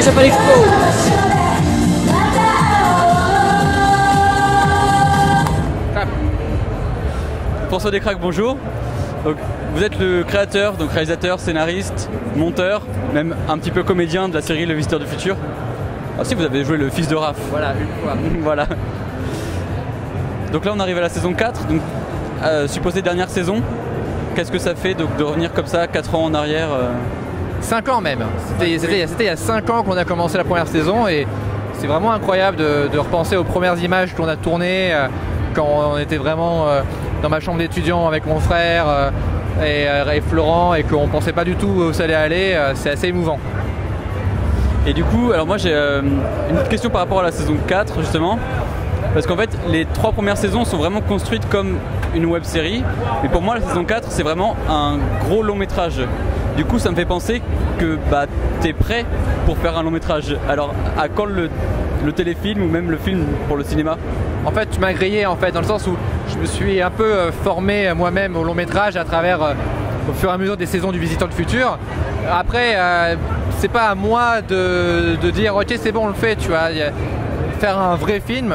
Chapelle Expo. François Descraques, bonjour. Donc, vous êtes le créateur, donc réalisateur, scénariste, monteur, même un petit peu comédien de la série Le Visiteur du Futur. Ah si, vous avez joué le fils de Raph. Voilà, une fois. Voilà. Donc là on arrive à la saison 4, donc supposée dernière saison. Qu'est-ce que ça fait donc, de revenir comme ça 4 ans en arrière 5 ans même. C'était il y a 5 ans qu'on a commencé la première saison et c'est vraiment incroyable de repenser aux premières images qu'on a tournées quand on était vraiment dans ma chambre d'étudiant avec mon frère et Florent et qu'on pensait pas du tout où ça allait aller. C'est assez émouvant. Et du coup, alors moi j'ai une petite question par rapport à la saison 4 justement. Parce qu'en fait, les 3 premières saisons sont vraiment construites comme une web série. Mais pour moi, la saison 4, c'est vraiment un gros long métrage. Du coup, ça me fait penser que t'es prêt pour faire un long métrage. Alors, à quand le téléfilm ou même le film pour le cinéma? En fait, tu m'as grillé en fait, dans le sens où je me suis un peu formé moi-même au long métrage à travers, au fur et à mesure des saisons du Visiteur du Futur. Après, c'est pas à moi de dire ok, c'est bon, on le fait, tu vois. Faire un vrai film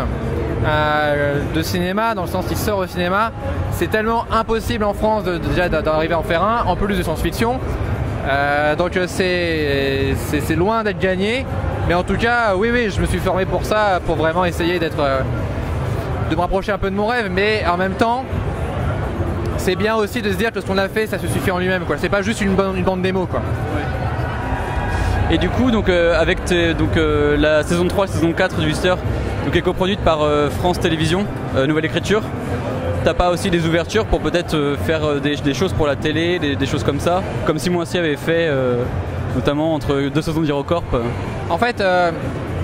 de cinéma, dans le sens qu'il sort au cinéma, c'est tellement impossible en France déjà d'arriver à en faire un, en plus de science-fiction. Donc c'est loin d'être gagné, mais en tout cas, oui, je me suis formé pour ça, pour vraiment essayer de me rapprocher un peu de mon rêve, mais en même temps, c'est bien aussi de se dire que ce qu'on a fait, ça se suffit en lui-même, quoi. C'est pas juste une bande démo, quoi. Et du coup, donc, avec la saison 3 et la saison 4 du Visiteur, donc, qui est coproduite par France Télévisions, Nouvelle Écriture, t'as pas aussi des ouvertures pour peut-être faire des choses pour la télé, des choses comme ça, comme Simon Astier avait fait, notamment entre 2 saisons d'Hirocorp? En fait,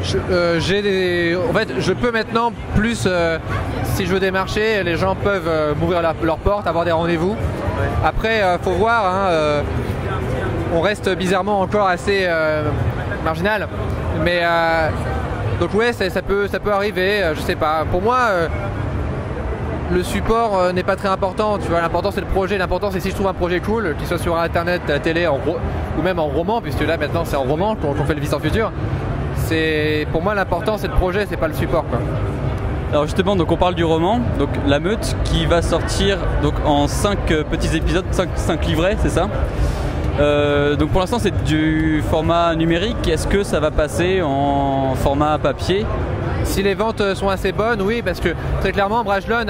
je peux maintenant plus, si je veux démarcher, les gens peuvent m'ouvrir leur porte, avoir des rendez-vous. Ouais. Après, faut voir, hein, on reste bizarrement encore assez marginal, mais donc ouais, ça peut arriver, je sais pas. Pour moi, le support n'est pas très important, tu vois. L'important c'est le projet, l'important c'est si je trouve un projet cool, qu'il soit sur internet, à la télé, ou même en roman, puisque là maintenant c'est en roman qu'on fait le Visiteur du Futur. Pour moi l'important c'est le projet, c'est pas le support, quoi. Alors justement, donc on parle du roman, donc La Meute, qui va sortir donc en 5 petits épisodes, 5 livrets, c'est ça? Donc pour l'instant c'est du format numérique. Est-ce que ça va passer en format papier? Si les ventes sont assez bonnes, oui, parce que très clairement Brajlon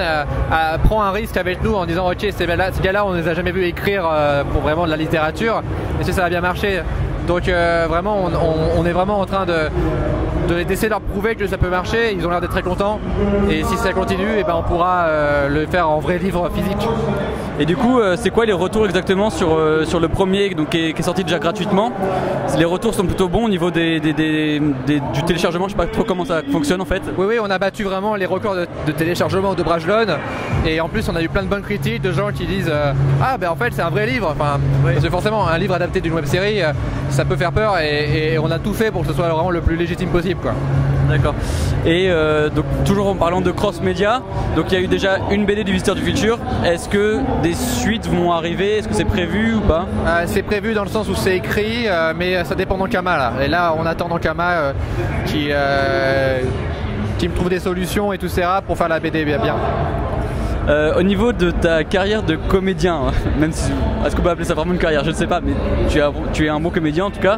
prend un risque avec nous en disant ok, ces gars-là on ne les a jamais vus écrire pour vraiment de la littérature, et si ça va bien marcher. Donc vraiment on est vraiment en train d'essayer de leur prouver que ça peut marcher. Ils ont l'air d'être très contents, et si ça continue, on pourra le faire en vrai livre physique. Et du coup, c'est quoi les retours exactement sur le premier, donc, qui est sorti déjà gratuitement? Les retours sont plutôt bons au niveau du téléchargement. Je sais pas trop comment ça fonctionne en fait. Oui, on a battu vraiment les records de téléchargement de Brajlon, et en plus on a eu plein de bonnes critiques de gens qui disent en fait c'est un vrai livre. Enfin, oui. Parce que forcément un livre adapté d'une web série, ça peut faire peur, et on a tout fait pour que ce soit vraiment le plus légitime possible, quoi. D'accord. Et donc toujours en parlant de cross-média, donc il y a eu déjà une BD du Visiteur du Futur. Est-ce que des suites vont arriver? Est-ce que c'est prévu ou pas? C'est prévu dans le sens où c'est écrit, mais ça dépend d'Ankama là. Et là on attend d'Ankama qui me trouve des solutions et tout ça pour faire la BD bien. Au niveau de ta carrière de comédien, même si est-ce qu'on peut appeler ça vraiment une carrière, je ne sais pas, mais tu es un bon comédien en tout cas.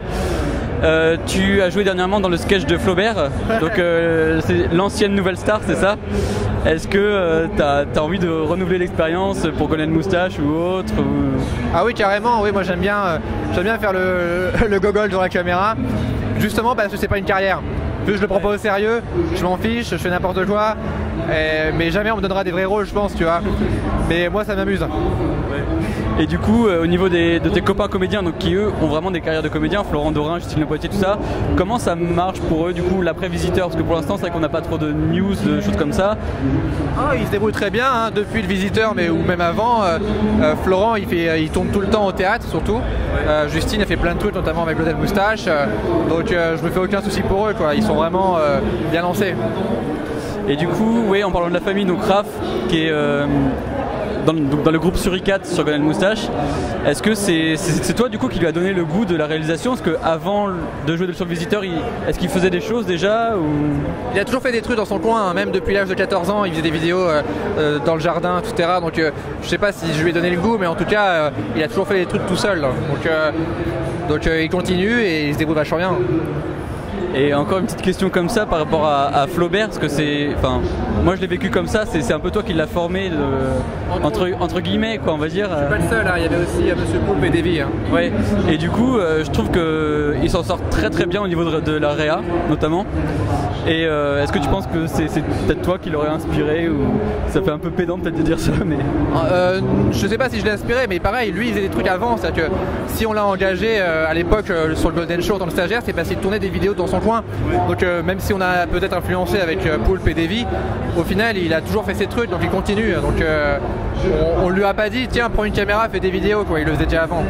Tu as joué dernièrement dans le sketch de Flaubert, donc c'est l'ancienne Nouvelle Star, c'est ça? Est-ce que t'as envie de renouveler l'expérience pour Golden Moustache ou autre Ah oui, carrément, oui, moi j'aime bien faire le gogol devant la caméra, justement parce que c'est pas une carrière. Plus je le prends pas au sérieux, je m'en fiche, je fais n'importe quoi, mais jamais on me donnera des vrais rôles, je pense, tu vois. Mais moi ça m'amuse. Et du coup, au niveau de tes copains comédiens, donc qui eux ont vraiment des carrières de comédiens, Florent Dorin, Justine Le Poitier, tout ça, comment ça marche pour eux du coup l'après-Visiteur? Parce que pour l'instant c'est vrai qu'on n'a pas trop de news, de choses comme ça. Ils se débrouillent très bien, hein, depuis le Visiteur, mais ou même avant. Florent il tourne tout le temps au théâtre surtout. Justine a fait plein de trucs, notamment avec Golden Moustache. Donc je me fais aucun souci pour eux, quoi. Ils sont vraiment bien lancés. Et du coup, oui, en parlant de la famille, donc Raph qui est dans le groupe Suricat sur Golden Moustache. Est-ce que c'est toi du coup qui lui a donné le goût de la réalisation? Parce qu'avant de jouer sur le Visiteur, est-ce qu'il faisait des choses déjà ou... Il a toujours fait des trucs dans son coin, hein, même depuis l'âge de 14 ans, il faisait des vidéos dans le jardin, etc. Donc je sais pas si je lui ai donné le goût, mais en tout cas, il a toujours fait des trucs tout seul. Donc il continue et il se débrouille vachement bien. Et encore une petite question comme ça par rapport à Flaubert, parce que moi je l'ai vécu comme ça, c'est un peu toi qui l'as formé entre guillemets quoi, on va dire. Je suis pas le seul, hein, il y avait aussi Monsieur Poulpe et Davy. Hein. Ouais. Et du coup, je trouve qu'il s'en sort très très bien au niveau de la réa notamment. Et est-ce que tu penses que c'est peut-être toi qui l'aurais inspiré, ou ça fait un peu pédant peut-être de dire ça, mais je sais pas si je l'ai inspiré, mais pareil, lui il faisait des trucs avant, c'est-à-dire que si on l'a engagé à l'époque sur le Golden Show en tant que stagiaire, c'est parce qu'il tournait des vidéos dans son coin. Donc même si on a peut-être influencé avec Poulpe et Davy, au final il a toujours fait ses trucs, donc il continue. Donc on lui a pas dit tiens prends une caméra, fais des vidéos, quoi, il le faisait déjà avant.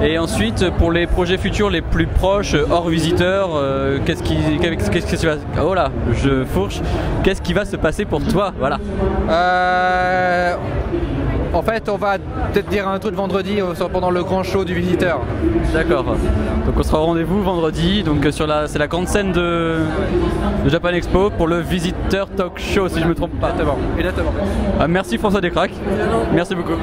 Et ensuite, pour les projets futurs les plus proches, hors Visiteur, qu'est-ce qui va... Oh là, je fourche. Qu'est-ce qui va se passer pour toi? Voilà. En fait, on va peut-être dire un truc vendredi pendant le grand show du Visiteur. D'accord. Donc on sera au rendez-vous vendredi. Donc c'est la grande scène de Japan Expo pour le Visiteur Talk Show, si je me trompe pas. Exactement. Merci François Descraques. Merci beaucoup.